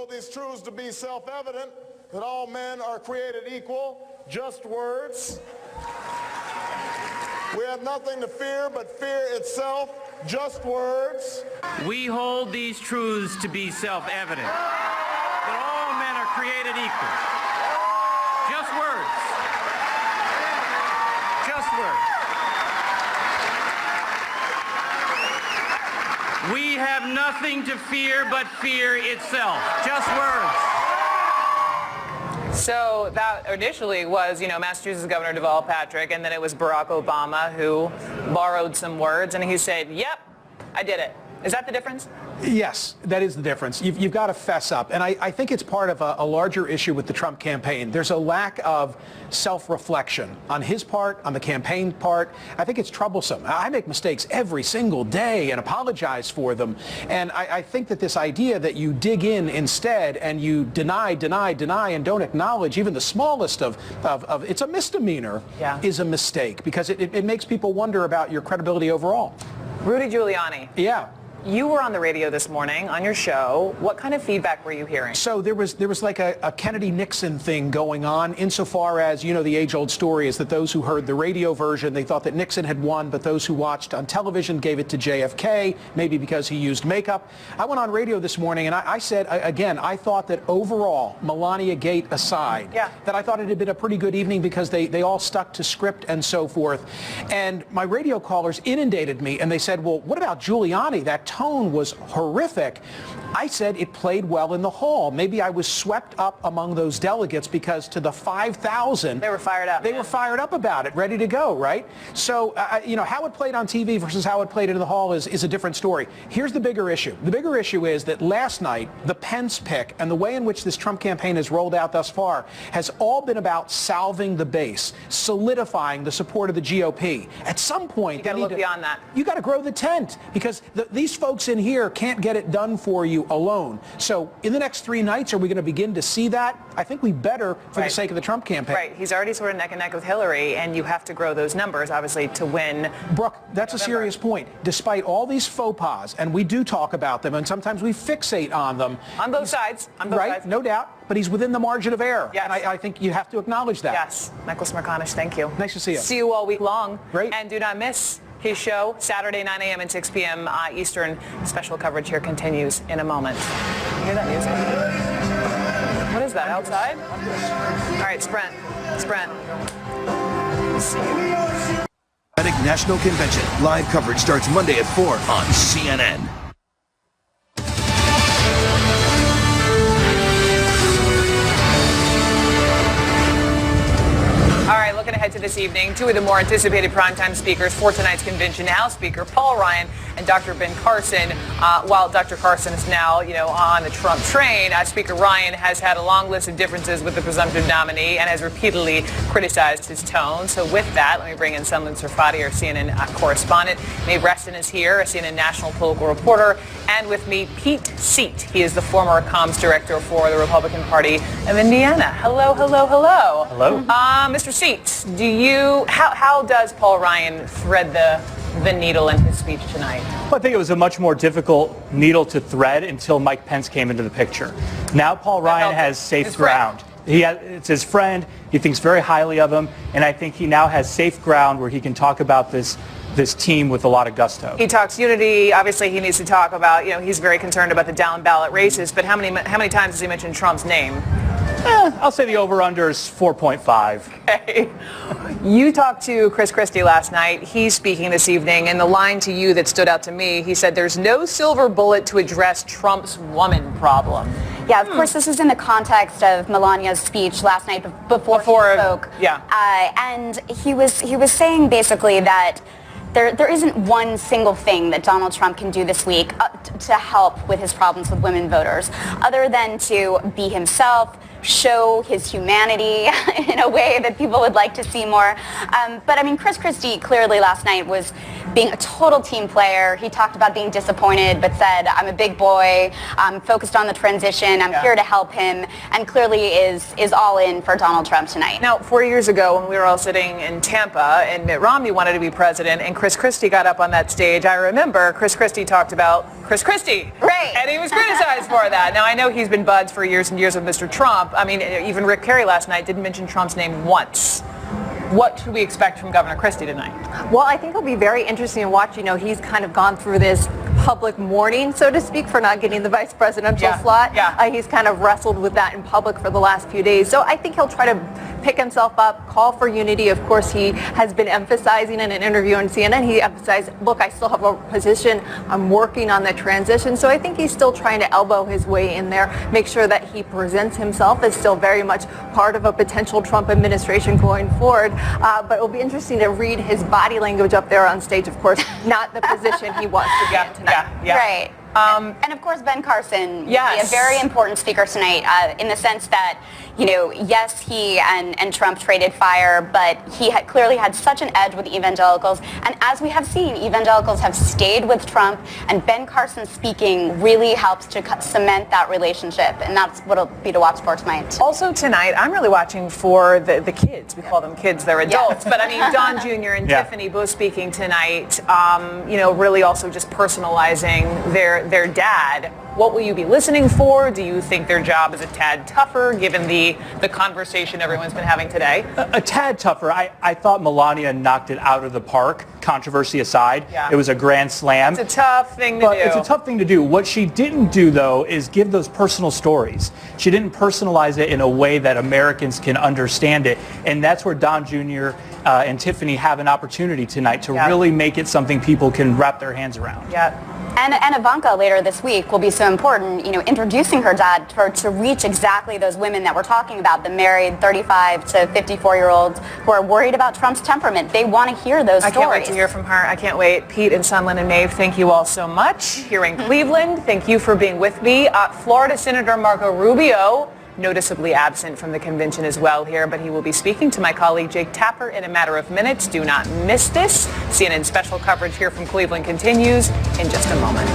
hold these truths to be self-evident, that all men are created equal, just words. We have nothing to fear but fear itself, just words. We hold these truths to be self-evident, that all men are created equal, just words. Just words. We have nothing to fear but fear itself. Just words. So that initially was, Massachusetts Governor Deval Patrick, and then it was Barack Obama who borrowed some words, and he said, yep, I did it. Is that the difference? Yes, that is the difference. You've got to fess up. And I think it's part of a larger issue with the Trump campaign. There's a lack of self-reflection on his part, on the campaign part. I think it's troublesome. I make mistakes every single day and apologize for them. And I think that this idea that you dig in instead and you deny, and don't acknowledge even the smallest of it's a misdemeanor, is a mistake, because it makes people wonder about your credibility overall. Rudy Giuliani. Yeah. You were on the radio this morning on your show. What kind of feedback were you hearing? So there was like a Kennedy-Nixon thing going on, insofar as, the age-old story is that those who heard the radio version, they thought that Nixon had won, but those who watched on television gave it to JFK, maybe because he used makeup. I went on radio this morning and I said, again, I thought that overall, Melania Gate aside, that I thought it had been a pretty good evening because they all stuck to script and so forth. And my radio callers inundated me and they said, well, what about Giuliani? That tone was horrific. I said it played well in the hall. Maybe I was swept up among those delegates because to the 5,000... They were fired up. They were fired up about it, ready to go, right? So, how it played on TV versus how it played in the hall is a different story. Here's the bigger issue. The bigger issue is that last night, the Pence pick and the way in which this Trump campaign has rolled out thus far has all been about salving the base, solidifying the support of the GOP. At some point... You got to look beyond that. You got to grow the tent, because these folks in here can't get it done for you alone. So in the next 3 nights, are we going to begin to see that? I think we better for the sake of the Trump campaign. Right. He's already sort of neck and neck with Hillary, and you have to grow those numbers, obviously, to win. Brooke, that's a serious point. Despite all these faux pas, and we do talk about them, and sometimes we fixate on them. On both sides. On both sides. No doubt. But he's within the margin of error. Yes. And I think you have to acknowledge that. Yes. Michael Smerconish, thank you. Nice to see you. See you all week long. Great. And do not miss his show, Saturday, 9 a.m. and 6 p.m. Eastern. Special coverage here continues in a moment. You hear that music? What is that, outside? All right, Sprint. See you. National Convention. Live coverage starts Monday at 4 on CNN. All right, looking ahead to this evening, 2 of the more anticipated primetime speakers for tonight's convention, House Speaker Paul Ryan and Dr. Ben Carson. While Dr. Carson is now, on the Trump train, Speaker Ryan has had a long list of differences with the presumptive nominee and has repeatedly criticized his tone. So with that, let me bring in Sunlen Serfati, our CNN correspondent. Mae Reston is here, a CNN national political reporter. And with me, Pete Seat. He is the former comms director for the Republican Party of Indiana. Hello. Hello. Mr. Seat, how does Paul Ryan thread the needle in his speech tonight? Well, I think it was a much more difficult needle to thread until Mike Pence came into the picture. Now Paul Ryan has safe ground. It's his friend. He thinks very highly of him, and I think he now has safe ground where he can talk about this team with a lot of gusto. He talks unity. Obviously, he needs to talk about, he's very concerned about the down ballot races, but how many times has he mentioned Trump's name? I'll say the over-under is 4.5. Okay. You talked to Chris Christie last night. He's speaking this evening, and the line to you that stood out to me, he said, there's no silver bullet to address Trump's woman problem. Yeah, of course, this was in the context of Melania's speech last night before she spoke. Yeah. And he was saying basically that there isn't one single thing that Donald Trump can do this week to help with his problems with women voters, other than to be himself, show his humanity in a way that people would like to see more. But I mean, Chris Christie clearly last night was being a total team player. He talked about being disappointed, but said, I'm a big boy, I'm focused on the transition, I'm here to help him, and clearly is all in for Donald Trump tonight. Now, 4 years ago when we were all sitting in Tampa and Mitt Romney wanted to be president and Chris Christie got up on that stage, I remember Chris Christie talked about Chris Christie. Right. And he was criticized for that. Now, I know he's been buds for years and years with Mr. Trump. I mean, even Rick Perry last night didn't mention Trump's name once. What should we expect from Governor Christie tonight? Well, I think it'll be very interesting to watch. You know, he's kind of gone through this public mourning, so to speak, for not getting the vice presidential slot. Yeah. He's kind of wrestled with that in public for the last few days. So I think he'll try to pick himself up, call for unity. Of course, he has been emphasizing in an interview on CNN, he emphasized, look, I still have a position. I'm working on the transition. So I think he's still trying to elbow his way in there, make sure that he presents himself as still very much part of a potential Trump administration going forward. But it'll be interesting to read his body language up there on stage. Of course, not the position he wants to be in tonight. Right. And of course, Ben Carson will be a very important speaker tonight in the sense that, you know, yes, he and Trump traded fire, but he clearly had such an edge with evangelicals. And as we have seen, evangelicals have stayed with Trump, and Ben Carson speaking really helps to cement that relationship. And that's what it'll be to watch for tonight. Also tonight, I'm really watching for the kids. We call them kids, they're adults. But I mean, Don Jr. and Tiffany both speaking tonight, you know, really also just personalizing their dad. What will you be listening for? Do you think their job is a tad tougher given the conversation everyone's been having today? A tad tougher. I thought Melania knocked it out of the park, controversy aside. It was a grand slam. It's a tough thing to do. It's a tough thing to do. What she didn't do, though, is give those personal stories. She didn't personalize it in a way that Americans can understand it. And that's where Don Jr. And Tiffany have an opportunity tonight to really make it something people can wrap their hands around. And Ivanka later this week will be so important, you know, introducing her dad to reach exactly those women that we're talking about, the married 35 to 54-year-olds who are worried about Trump's temperament. They want to hear those stories. I can't wait to hear from her. I can't wait. Pete and Sunlen and Maeve, thank you all so much. Here in Cleveland, thank you for being with me. Florida Senator Marco Rubio, noticeably absent from the convention as well here, but he will be speaking to my colleague Jake Tapper in a matter of minutes. Do not miss this. CNN special coverage here from Cleveland continues in just a moment.